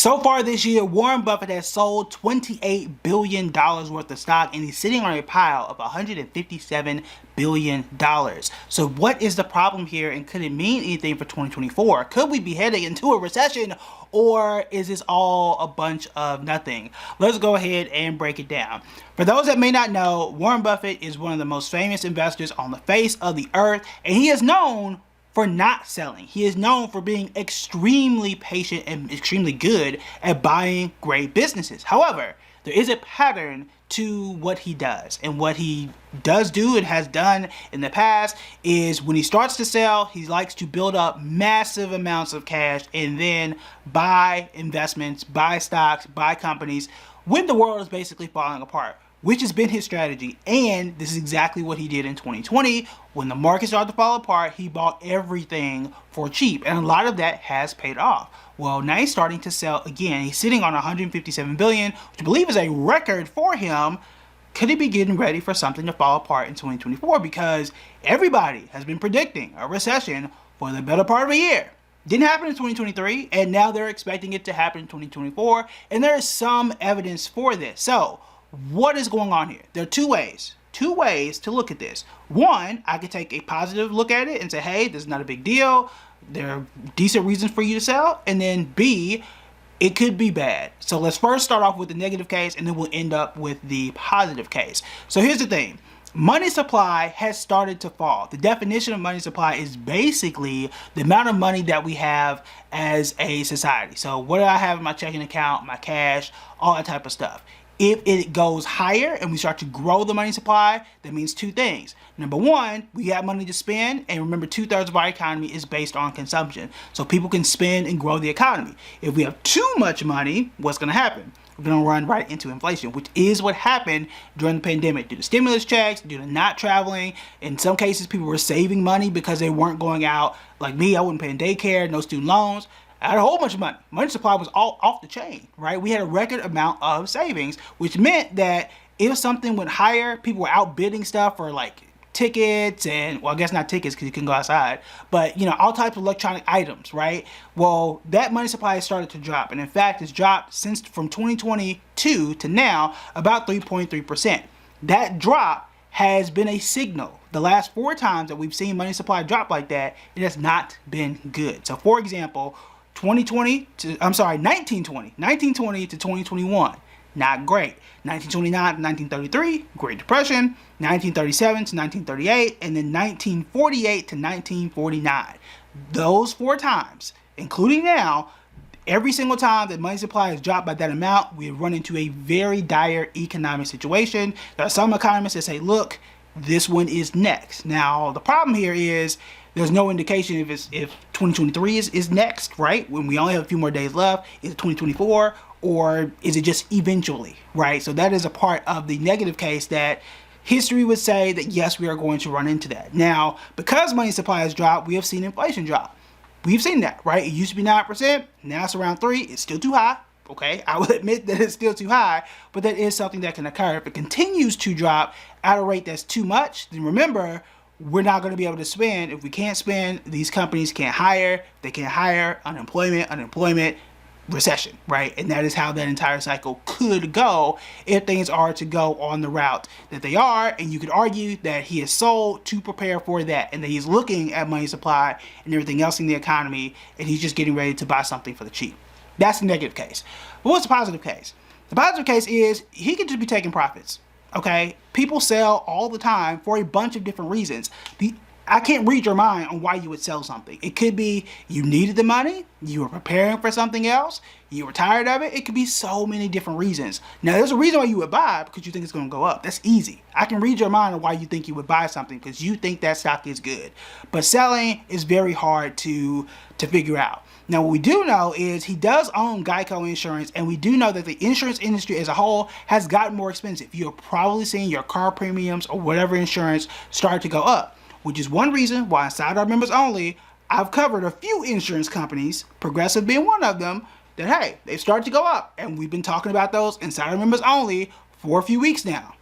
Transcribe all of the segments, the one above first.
So far this year, Warren Buffett has sold $28 billion worth of stock, and he's sitting on a pile of $157 billion. So what is the problem here, and could it mean anything for 2024? Could we be heading into a recession, or is this all a bunch of nothing? Let's go ahead and break it down. For those that may not know, Warren Buffett is one of the most famous investors on the face of the earth, and he is known for not selling. He is known for being extremely patient and extremely good at buying great businesses. However, there is a pattern to what he does, and what he does do and has done in the past is when he starts to sell, he likes to build up massive amounts of cash and then buy investments, buy stocks, buy companies when the world is basically falling apart, which has been his strategy. And this is exactly what he did in 2020. When the market started to fall apart, he bought everything for cheap, and a lot of that has paid off. Well, now he's starting to sell again. He's sitting on 157 billion, which I believe is a record for him. Could he be getting ready for something to fall apart in 2024? Because everybody has been predicting a recession for the better part of a year. Didn't happen in 2023, and now they're expecting it to happen in 2024, and there is some evidence for this. So what is going on here? There are two ways to look at this. One, I could take a positive look at it and say, hey, this is not a big deal. There are decent reasons for you to sell. And then B, it could be bad. So let's first start off with the negative case, and then we'll end up with the positive case. So here's the thing. Money supply has started to fall. The definition of money supply is basically the amount of money that we have as a society. So what do I have in my checking account, my cash, all that type of stuff. If it goes higher and we start to grow the money supply, that means two things. Number one, we have money to spend, and remember, 2/3 of our economy is based on consumption. So people can spend and grow the economy. If we have too much money, what's going to happen? We're going to run right into inflation, which is what happened during the pandemic. Due to stimulus checks, due to not traveling, in some cases people were saving money because they weren't going out. Like me, I wasn't paying daycare, no student loans. I had a whole bunch of money. Money supply was all off the chain, right? We had a record amount of savings, which meant that if something went higher, people were outbidding stuff for like tickets and, well, I guess not tickets because you can go outside, but you know, all types of electronic items, right? Well, that money supply has started to drop. And in fact, it's dropped since from 2022 to now about 3.3%. That drop has been a signal. The last 4 times that we've seen money supply drop like that, it has not been good. So for example, 1920 to 2021, not great. 1929 to 1933, Great Depression. 1937 to 1938, and then 1948 to 1949. Those 4 times, including now, every single time that money supply has dropped by that amount, we have run into a very dire economic situation. There are some economists that say, look, this one is next. Now, the problem here is there's no indication if 2023 is next, right? When we only have a few more days left. Is it 2024, or is it just eventually, right? So that is a part of the negative case that history would say that yes, we are going to run into that. Now, because money supply has dropped, we have seen inflation drop. We've seen that, right? It used to be 9%, now it's around 3%. It's still too high, okay? I will admit that it's still too high, but that is something that can occur. If it continues to drop at a rate that's too much, then remember, we're not going to be able to spend. If we can't spend, these companies can't hire. They can't hire, unemployment, recession, right? And that is how that entire cycle could go if things are to go on the route that they are. And you could argue that he has sold to prepare for that, and that he's looking at money supply and everything else in the economy, and he's just getting ready to buy something for the cheap. That's the negative case. But what's the positive case? The positive case is he could just be taking profits. Okay, people sell all the time for a bunch of different reasons. I can't read your mind on why you would sell something. It could be you needed the money, you were preparing for something else, you were tired of it. It could be so many different reasons. Now, there's a reason why you would buy, because you think it's going to go up. That's easy. I can read your mind on why you think you would buy something, because you think that stock is good. But selling is very hard to figure out. Now, what we do know is he does own Geico insurance, and we do know that the insurance industry as a whole has gotten more expensive. You're probably seeing your car premiums or whatever insurance start to go up, which is one reason why inside our members only, I've covered a few insurance companies, Progressive being one of them, that, hey, they've started to go up. And we've been talking about those inside our members only for a few weeks now.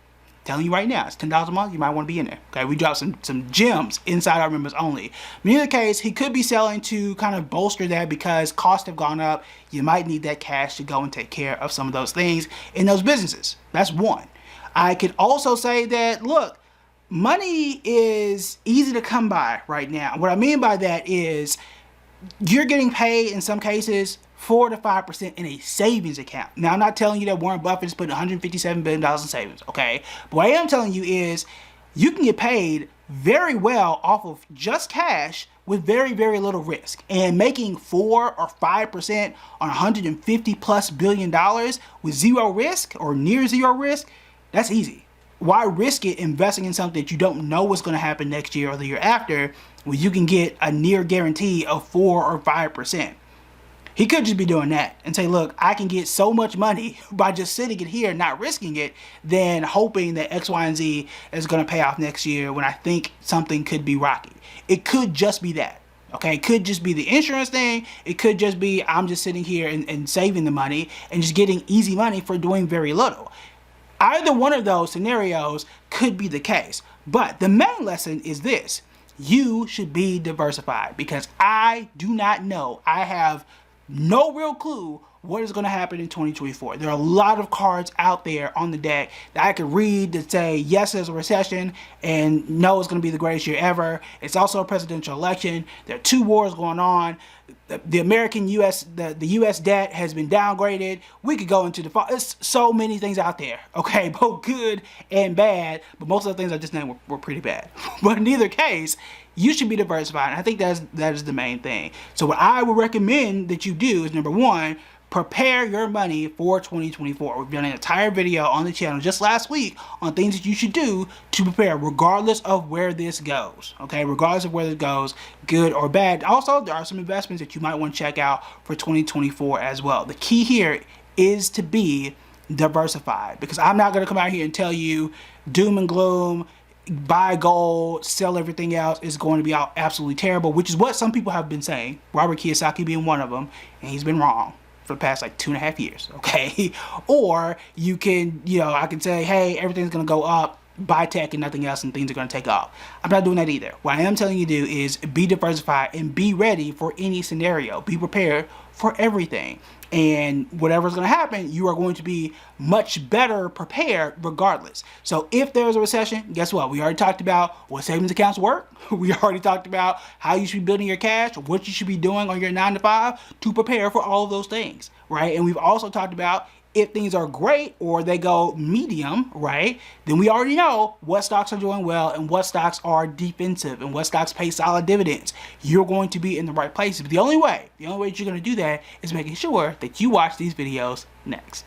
telling you right now, it's $10 a month, you might want to be in there. Okay, we drop some gems inside our members only. In either case, he could be selling to kind of bolster that because costs have gone up. You might need that cash to go and take care of some of those things in those businesses. That's one. I could also say that, look, money is easy to come by right now. What I mean by that is you're getting paid in some cases 4 to 5% in a savings account. Now, I'm not telling you that Warren Buffett is putting $157 billion in savings, okay? But what I am telling you is you can get paid very well off of just cash with very, very little risk. And making 4 or 5% on $150+ billion with zero risk or near zero risk, that's easy. Why risk it investing in something that you don't know what's going to happen next year or the year after when you can get a near guarantee of 4 or 5%? He could just be doing that and say, look, I can get so much money by just sitting it here and not risking it than hoping that X, Y, and Z is going to pay off next year when I think something could be rocky. It could just be that. Okay, it could just be the insurance thing. It could just be I'm just sitting here and saving the money and just getting easy money for doing very little. Either one of those scenarios could be the case. But the main lesson is this. You should be diversified because I do not know. I have no real clue what is going to happen in 2024. There are a lot of cards out there on the deck that I could read that say, yes, there's a recession, and no, it's going to be the greatest year ever. It's also a presidential election. There are 2 wars going on. The American U.S. the U.S. debt has been downgraded. We could go into default. There's so many things out there, okay, both good and bad, but most of the things I just named were pretty bad. But in either case, you should be diversified, and I think that is the main thing. So what I would recommend that you do is, number one, prepare your money for 2024. We've done an entire video on the channel just last week on things that you should do to prepare regardless of where this goes. Okay, regardless of where this goes, good or bad. Also, there are some investments that you might want to check out for 2024 as well. The key here is to be diversified, because I'm not going to come out here and tell you doom and gloom, buy gold, sell everything else, is going to be absolutely terrible, which is what some people have been saying, Robert Kiyosaki being one of them, and he's been wrong for the past like 2.5 years, okay? Or you can, I can say, hey, everything's gonna go up, buy tech and nothing else, and things are gonna take off. I'm not doing that either. What I am telling you to do is be diversified and be ready for any scenario. Be prepared for everything. And whatever's going to happen, you are going to be much better prepared regardless. So if there's a recession, guess what? We already talked about what savings accounts work. We already talked about how you should be building your cash, what you should be doing on your 9 to 5 to prepare for all of those things, right? And we've also talked about if things are great or they go medium, right, then we already know what stocks are doing well and what stocks are defensive and what stocks pay solid dividends. You're going to be in the right places. But the only way that you're going to do that is making sure that you watch these videos next.